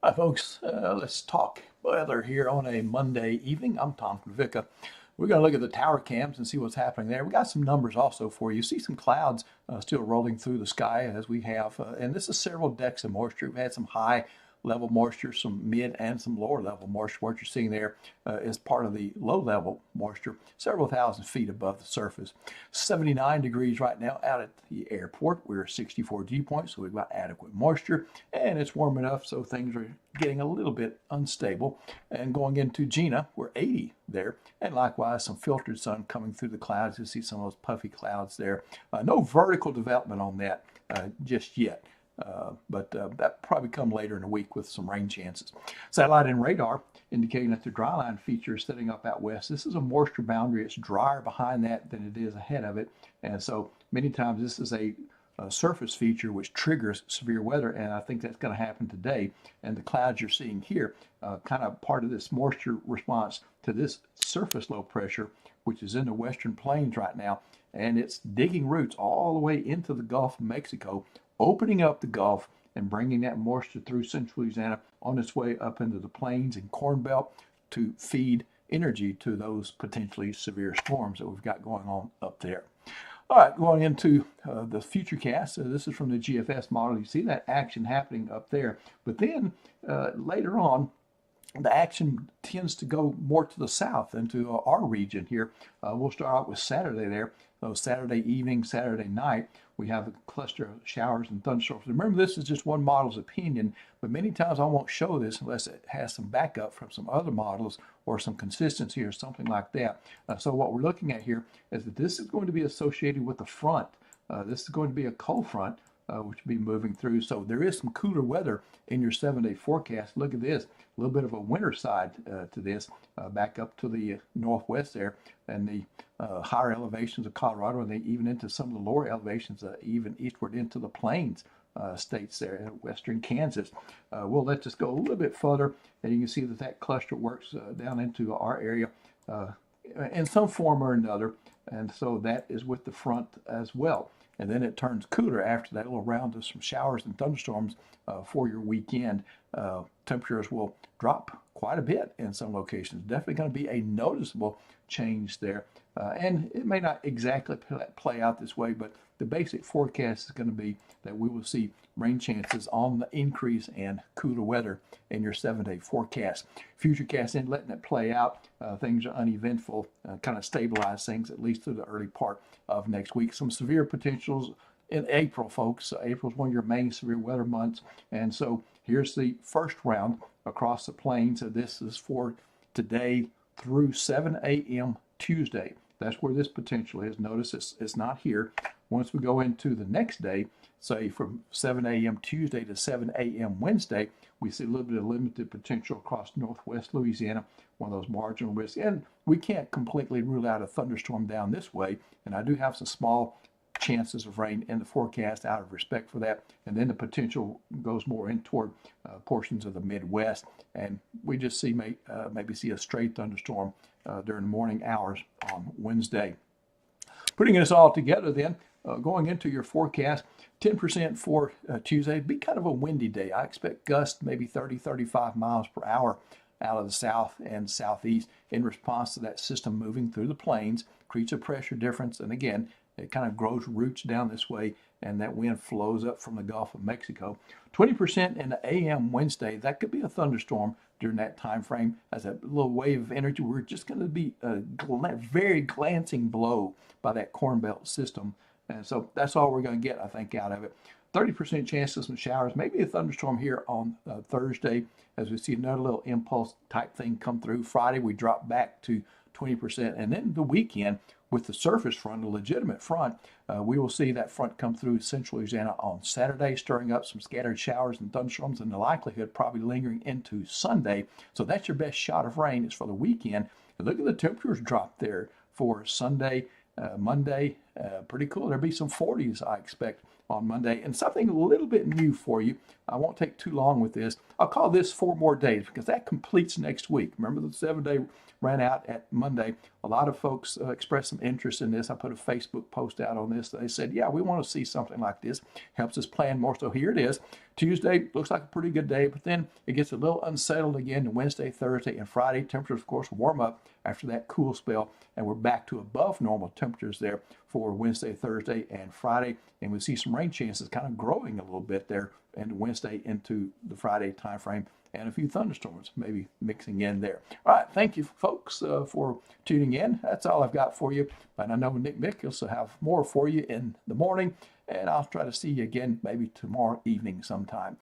Hi, folks. Let's talk weather here on a Monday evening. I'm Tom Konvicka. We're going to look at the tower cams and see what's happening there. We got some numbers also for you. See some clouds still rolling through the sky as we have, and this is several decks of moisture. We've had some high level moisture, some mid and some lower level moisture. What you're seeing there is part of the low level moisture, several thousand feet above the surface. 79 degrees right now out at the airport. We're 64 dew points, so we've got adequate moisture, and it's warm enough so things are getting a little bit unstable. And going into Gina, we're 80 there, and likewise some filtered sun coming through the clouds. You see some of those puffy clouds there. No vertical development on that just yet. But that probably come later in the week with some rain chances. Satellite and radar indicating that the dry line feature is setting up out west. This is a moisture boundary. It's drier behind that than it is ahead of it. And so many times this is a surface feature which triggers severe weather, and I think that's going to happen today. And the clouds you're seeing here, kind of part of this moisture response to this surface low pressure, which is in the western plains right now, and it's digging roots all the way into the Gulf of Mexico, opening up the Gulf and bringing that moisture through central Louisiana on its way up into the plains and Corn Belt to feed energy to those potentially severe storms that we've got going on up there. All right, going into the futurecast. This is from the GFS model. You see that action happening up there. But then later on, the action tends to go more to the south into our region here. We'll start out with Saturday there. So Saturday evening, Saturday night, we have a cluster of showers and thunderstorms. Remember, this is just one model's opinion, but many times I won't show this unless it has some backup from some other models or some consistency or something like that. So what we're looking at here is that this is going to be associated with the front. This is going to be a cold front, which will be moving through. So there is some cooler weather in your 7-day forecast. Look at this, a little bit of a winter side to this, back up to the northwest there, and the higher elevations of Colorado, and even into some of the lower elevations, even eastward into the plains states there in western Kansas. We'll let this go a little bit further, and you can see that that cluster works down into our area in some form or another, and so that is with the front as well. And then it turns cooler after that little round of some showers and thunderstorms for your weekend. Temperatures will drop quite a bit in some locations. Definitely going to be a noticeable change there. And it may not exactly play out this way, but the basic forecast is going to be that we will see rain chances on the increase and cooler weather in your 7-day forecast. Futurecast in letting it play out. Things are uneventful, kind of stabilize things at least through the early part of next week. Some severe potentials in April, folks. April is one of your main severe weather months. And so here's the first round across the plains. This is for today through 7 a.m. Tuesday. That's where this potential is. Notice it's not here. Once we go into the next day, say from 7 a.m. Tuesday to 7 a.m. Wednesday, we see a little bit of limited potential across northwest Louisiana, one of those marginal risks. And we can't completely rule out a thunderstorm down this way. And I do have some small chances of rain in the forecast out of respect for that. And then the potential goes more in toward portions of the Midwest. And we just see maybe see a straight thunderstorm during the morning hours on Wednesday. Putting this all together then, going into your forecast, 10% for Tuesday. Be kind of a windy day. I expect gusts maybe 30, 35 miles per hour out of the south and southeast in response to that system moving through the plains, creates a pressure difference. And again, it kind of grows roots down this way, and that wind flows up from the Gulf of Mexico. 20% in the AM Wednesday. That could be a thunderstorm during that time frame as a little wave of energy. We're just going to be a very glancing blow by that Corn Belt system. And so that's all we're going to get, I think, out of it. 30% chance of some showers, maybe a thunderstorm here on Thursday as we see another little impulse type thing come through. Friday, we drop back to 20%. And then the weekend, with the surface front, a legitimate front, we will see that front come through central Louisiana on Saturday, stirring up some scattered showers and thunderstorms, and the likelihood probably lingering into Sunday. So that's your best shot of rain is for the weekend. And look at the temperatures drop there for Sunday, Monday. Pretty cool. There'll be some 40s, I expect, on Monday. And something a little bit new for you. I won't take too long with this. I'll call this 4 more days because that completes next week. Remember, the 7-day ran out at Monday. A lot of folks expressed some interest in this. I put a Facebook post out on this. They said, yeah, we want to see something like this. Helps us plan more. So here it is. Tuesday looks like a pretty good day, but then it gets a little unsettled again Wednesday, Thursday, and Friday. Temperatures, of course, warm up after that cool spell, and we're back to above normal temperatures there for Wednesday, Thursday, and Friday. And we see some rain chances kind of growing a little bit there and Wednesday into the Friday time frame, and a few thunderstorms maybe mixing in there. All right, thank you, folks, for tuning in. That's all I've got for you. But I know Nick Mickels will have more for you in the morning, and I'll try to see you again maybe tomorrow evening sometime.